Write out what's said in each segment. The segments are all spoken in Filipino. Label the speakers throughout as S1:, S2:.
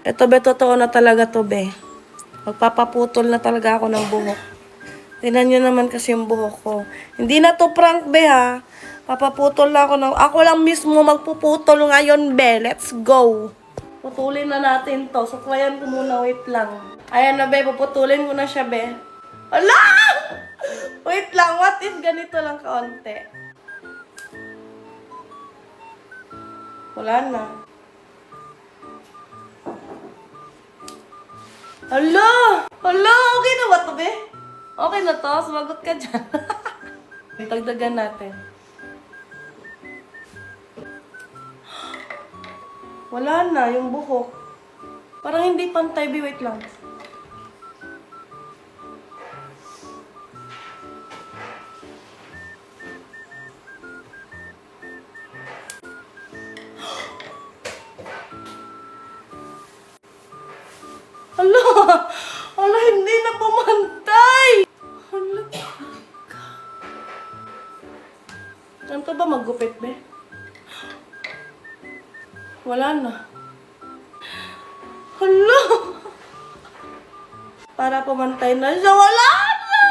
S1: Ito be, totoo na talaga to be. Magpapaputol na talaga ako ng buhok. Tingnan nyo naman kasi yung buhok ko. Hindi na to prank be ha. Papaputol na ako ng... Ako lang mismo magpuputol ngayon be. Let's go. Putulin na natin to. Suklayan ko muna. Wait lang. Ayan na be. Puputulin ko na siya be. Ala! Wait lang. What if ganito lang kaunti? Wala na. Hala! Hala! Okay na ba to be? Okay na to? Sumagot ka dyan. Tagdagan natin. Wala na yung buhok. Parang hindi pantay be. Wait lang. Hala! Hala, hindi na pumantay! Hala. Ano to ba maggupit, be? Wala na. Hala! Para pumantay na siya. Wala na!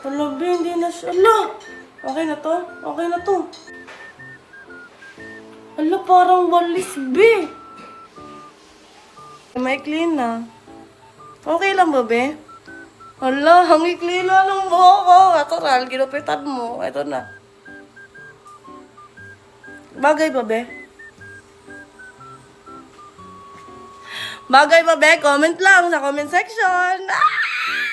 S1: Hala, be, hindi na siya. Hala! Okay na to? Okay na to. Hala, parang walis, be. May clean na. Okay lang ba, be? Hala, ang ikli na ng buhok ko. Ito na, ginupitan mo. Ito na. Bagay ba, be? Bagay ba, be? Comment lang sa comment section. Ah!